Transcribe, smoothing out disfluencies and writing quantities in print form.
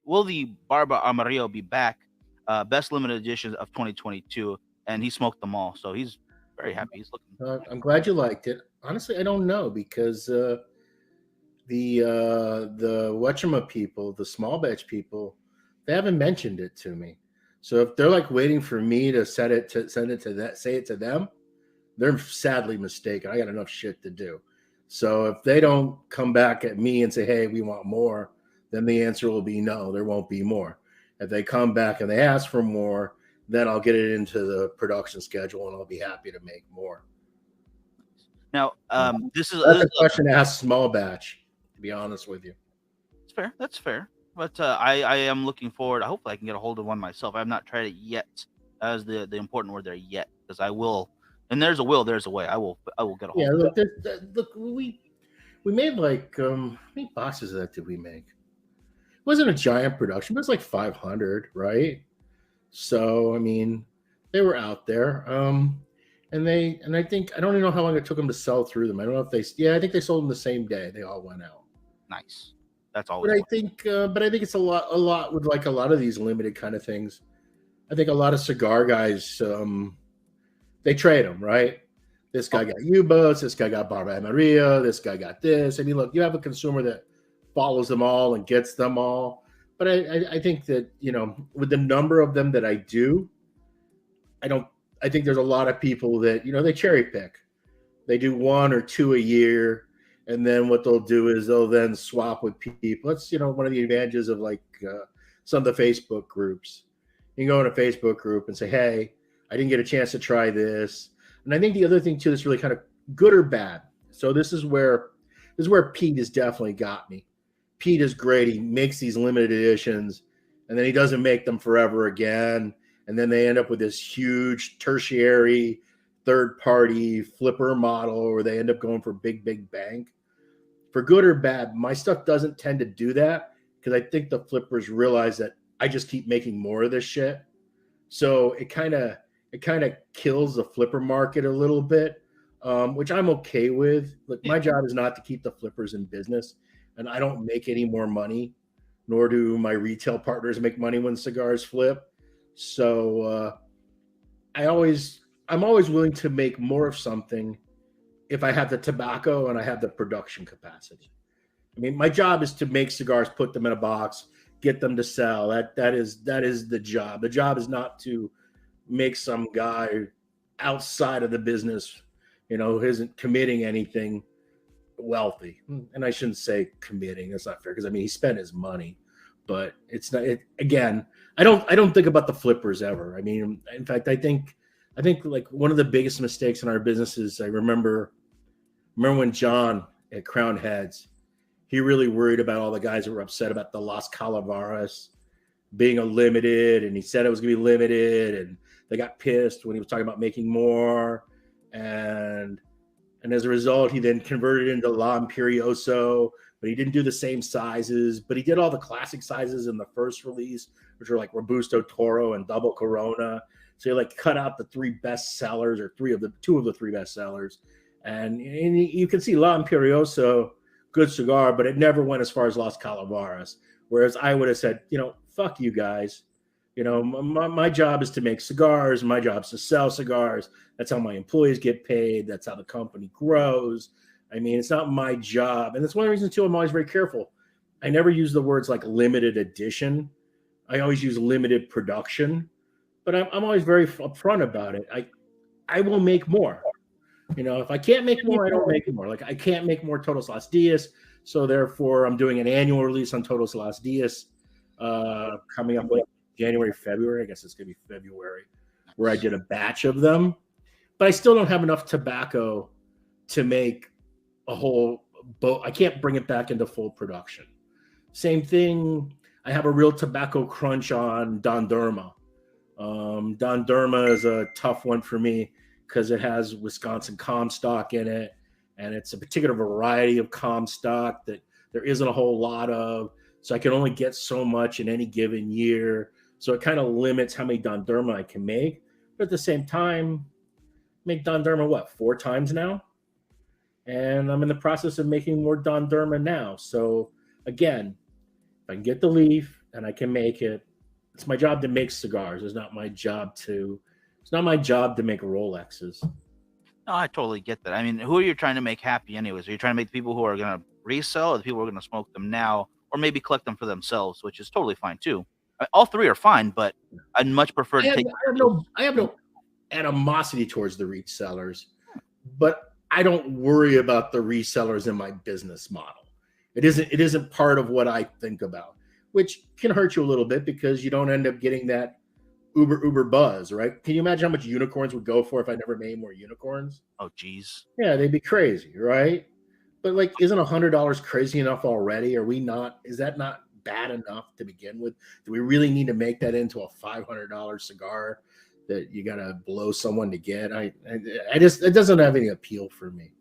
will the Barba Amarilla be back? Best limited edition of 2022, and he smoked them all, so he's very happy. He's looking. I'm glad you liked it. Honestly, I don't know because the Wetchema people, the small batch people, they haven't mentioned it to me. So if they're like waiting for me to send it to say it to them, they're sadly mistaken. I got enough shit to do. So if they don't come back at me and say, "Hey, we want more," then the answer will be no, there won't be more. If they come back and they ask for more, then I'll get it into the production schedule and I'll be happy to make more. Now, this is That's a question to ask Small Batch, to be honest with you. That's fair. That's fair. But I am looking forward. I hope I can get a hold of one myself. I have not tried it yet. That is the important word there, yet, because I will. And there's a will, there's a way. I will get a hold of it. Yeah, look, we made like how many boxes of that did we make? It wasn't a giant production, but it's like 500, right? So I mean, they were out there. And I think I don't even know how long it took them to sell through them. I don't know if I think they sold them the same day. They all went out. Nice. That's all. But I think it's a lot with like a lot of these limited kind of things. I think a lot of cigar guys, they trade them, right? This guy got U-boats. This guy got Barba Amarilla. This guy got this. I mean, look, you have a consumer that follows them all and gets them all. But I think that, with the number of them that I do, I think there's a lot of people that, they cherry pick. They do one or two a year. And then what they'll do is they'll then swap with people. That's, one of the advantages of like some of the Facebook groups. You can go in a Facebook group and say, hey, I didn't get a chance to try this. And I think the other thing too that's really kind of good or bad. So this is where Pete has definitely got me. Pete is great. He makes these limited editions and then he doesn't make them forever again. And then they end up with this huge tertiary third-party flipper model where they end up going for big bang. For good or bad, my stuff doesn't tend to do that because I think the flippers realize that I just keep making more of this shit. So it kind of kills the flipper market a little bit, which I'm okay with. Look, my job is not to keep the flippers in business, and I don't make any more money, nor do my retail partners make money when cigars flip. So I'm always willing to make more of something if I have the tobacco and I have the production capacity. I mean, my job is to make cigars, put them in a box, get them to sell. That is the job. The job is not to make some guy outside of the business, who isn't committing anything wealthy. And I shouldn't say committing. That's not fair because he spent his money. But it's not. Again, I don't think about the flippers ever. I mean, in fact, I think like one of the biggest mistakes in our business is I remember when John at Crown Heads, he really worried about all the guys that were upset about the Las Calaveras being a limited, and he said it was going to be limited, and they got pissed when he was talking about making more, and as a result, he then converted into La Imperioso, but he didn't do the same sizes, but he did all the classic sizes in the first release, which were like Robusto Toro and Double Corona. So he like cut out the three best sellers or two of the three best sellers. And you can see La Imperioso, good cigar, but it never went as far as Las Calaveras. Whereas I would have said, fuck you guys. My job is to make cigars. My job is to sell cigars. That's how my employees get paid. That's how the company grows. I mean, it's not my job. And that's one of the reasons, too, I'm always very careful. I never use the words like limited edition. I always use limited production. But I'm always very upfront about it. I will make more. If I can't make more, I don't make more. Like I can't make more Todas Las Dias. So therefore, I'm doing an annual release on Todas Las Dias coming up like January, February. I guess it's going to be February, where I did a batch of them. But I still don't have enough tobacco to make a whole boat. I can't bring it back into full production. Same thing. I have a real tobacco crunch on Don Derma. Don Derma is a tough one for me because it has Wisconsin Comstock in it, and it's a particular variety of Comstock that there isn't a whole lot of. So I can only get so much in any given year. So it kind of limits how many Don Derma I can make. But at the same time, make Don Derma, 4 times now? And I'm in the process of making more Don Derma now. So again, if I can get the leaf, and I can make it. It's my job to make cigars. It's not my job to make Rolexes. No, I totally get that. I mean, who are you trying to make happy anyways? Are you trying to make the people who are going to resell, or the people who are going to smoke them now, or maybe collect them for themselves, which is totally fine too. All three are fine, but I'd much prefer to take. I have no animosity towards the resellers, but I don't worry about the resellers in my business model. It isn't part of what I think about, which can hurt you a little bit because you don't end up getting that uber buzz, right? Can you imagine how much unicorns would go for if I never made more unicorns? Oh, geez. Yeah, they'd be crazy, right? But like, isn't $100 crazy enough already? Are we not? Is that not bad enough to begin with? Do we really need to make that into a $500 cigar that you gotta blow someone to get? I just, it doesn't have any appeal for me.